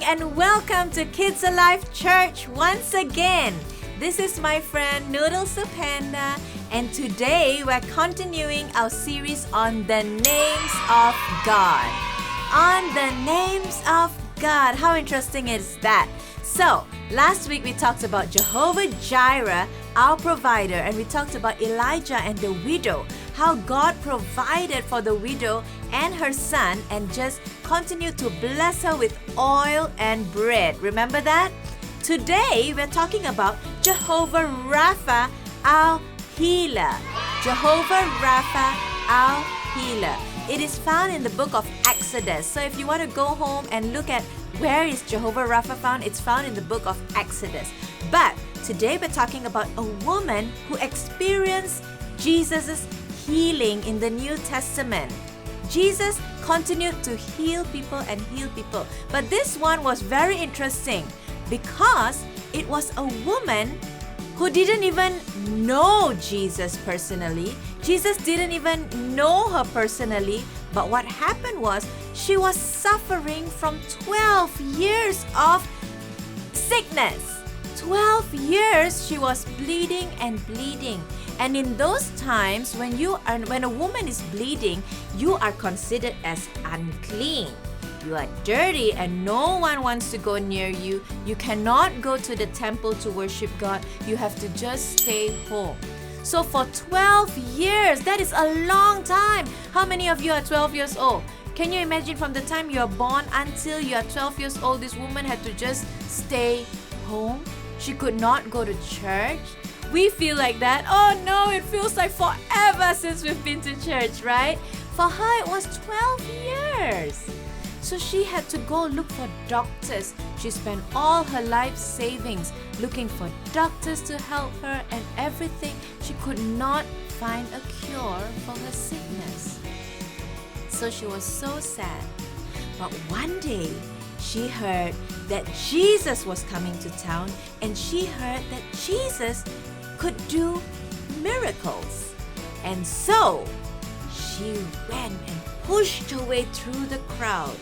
and welcome to Kids Alive Church once again. This is my friend Noodles the Panda, and today we're continuing our series on the names of God. On the names of God. How interesting is that? So, last week we talked about Jehovah Jireh, our provider, and we talked about Elijah and the widow, how God provided for the widow and her son and just continued to bless her with oil and bread. Remember that? Today, we're talking about Jehovah Rapha, our healer. Jehovah Rapha, our healer. It is found in the book of Exodus. So if you want to go home and look at where is Jehovah Rapha found, it's found in the book of Exodus. But today we're talking about a woman who experienced Jesus' healing in the New Testament. Jesus continued to heal people and heal people. But this one was very interesting because it was a woman who didn't even know Jesus personally. Jesus didn't even know her personally. But what happened was she was suffering from 12 years of sickness. 12 years she was bleeding and bleeding. And in those times, when a woman is bleeding, you are considered as unclean. You are dirty and no one wants to go near you. You cannot go to the temple to worship God. You have to just stay home. So for 12 years, that is a long time. How many of you are 12 years old? Can you imagine from the time you are born until you are 12 years old, this woman had to just stay home? She could not go to church. We feel like that. Oh no, it feels like forever since we've been to church, right? For her, it was 12 years. So she had to go look for doctors. She spent all her life savings looking for doctors to help her and everything. She could not find a cure for her sickness. So she was so sad. But one day, she heard that Jesus was coming to town, and she heard that Jesus could do miracles. And so, she went and pushed her way through the crowd.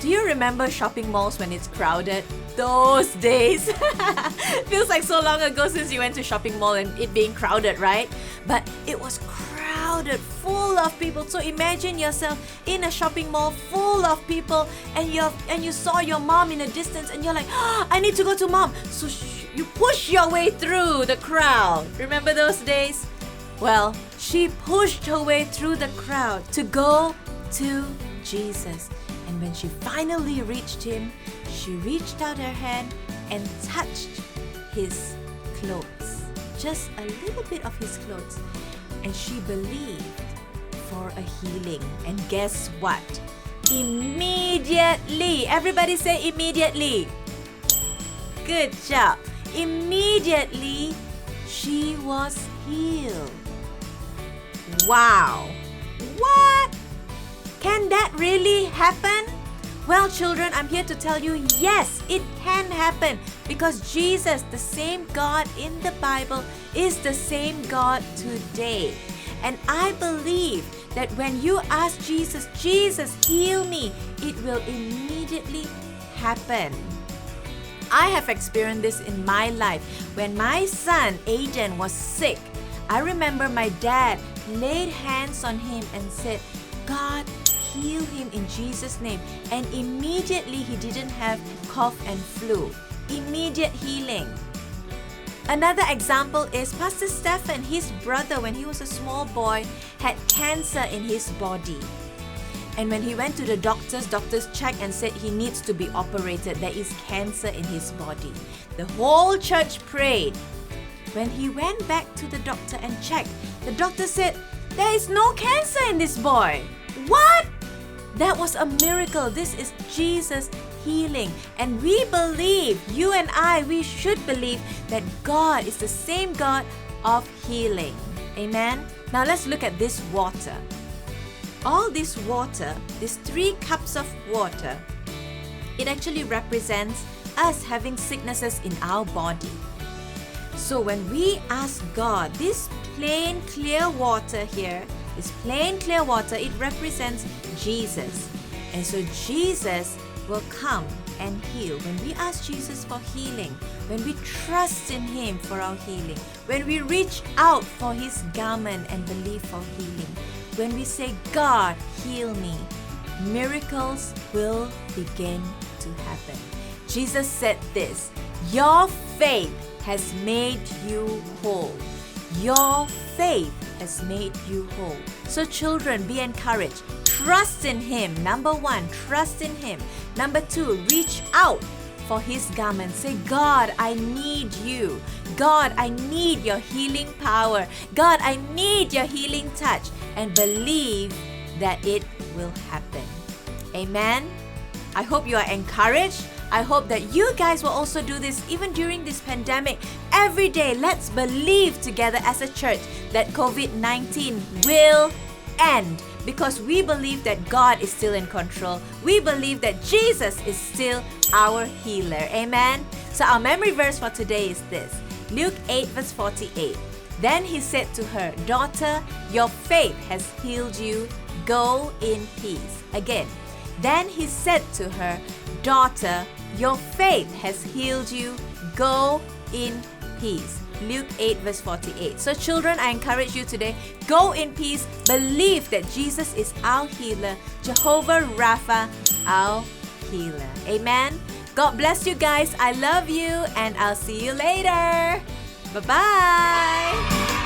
Do you remember shopping malls when it's crowded? Those days. Feels like so long ago since you went to shopping mall and it being crowded, right? But it was crowded, full of people. So imagine yourself in a shopping mall full of people, and you saw your mom in the distance, and you're like, oh, I need to go to mom. So you push your way through the crowd. Remember those days? Well, she pushed her way through the crowd to go to Jesus. And when she finally reached him, she reached out her hand and touched his clothes. Just a little bit of his clothes. And she believed for a healing. And guess what? Immediately. Everybody say immediately. Good job. Immediately, she was healed. Wow! What? Can that really happen? Well, children, I'm here to tell you, yes, it can happen. Because Jesus, the same God in the Bible, is the same God today. And I believe that when you ask Jesus, Jesus, heal me, it will immediately happen. I have experienced this in my life. When my son, Aiden, was sick, I remember my dad laid hands on him and said, God, heal him in Jesus' name. And immediately he didn't have cough and flu. Immediate healing. Another example is Pastor Stephen, his brother, when he was a small boy, had cancer in his body. And when he went to the doctors checked and said he needs to be operated. There is cancer in his body. The whole church prayed. When he went back to the doctor and checked, the doctor said, there is no cancer in this boy. What? That was a miracle. This is Jesus healing. And we believe, you and I, we should believe that God is the same God of healing. Amen? Now let's look at this water. All this water, these 3 cups of water, it actually represents us having sicknesses in our body. So when we ask God, this plain clear water here, this plain clear water, it represents Jesus. And so Jesus will come and heal. When we ask Jesus for healing, when we trust in Him for our healing, when we reach out for His garment and believe for healing, when we say, God, heal me, miracles will begin to happen. Jesus said this, your faith has made you whole. Your faith has made you whole. So children, be encouraged. Trust in Him. Number 1, trust in Him. Number 2, reach out for His garment. Say, God, I need you. God, I need your healing power. God, I need your healing touch. And believe that it will happen. Amen. I hope you are encouraged. I hope that you guys will also do this even during this pandemic. Every day, let's believe together as a church that COVID-19 will end, because we believe that God is still in control. We believe that Jesus is still our healer. Amen. So our memory verse for today is this. Luke 8 verse 48. Then He said to her, daughter, your faith has healed you. Go in peace. Again. Then He said to her, daughter, your faith has healed you. Go in peace. Luke 8 verse 48. So children, I encourage you today, go in peace. Believe that Jesus is our healer. Jehovah Rapha, our healer. Amen. God bless you guys. I love you and I'll see you later. Bye-bye.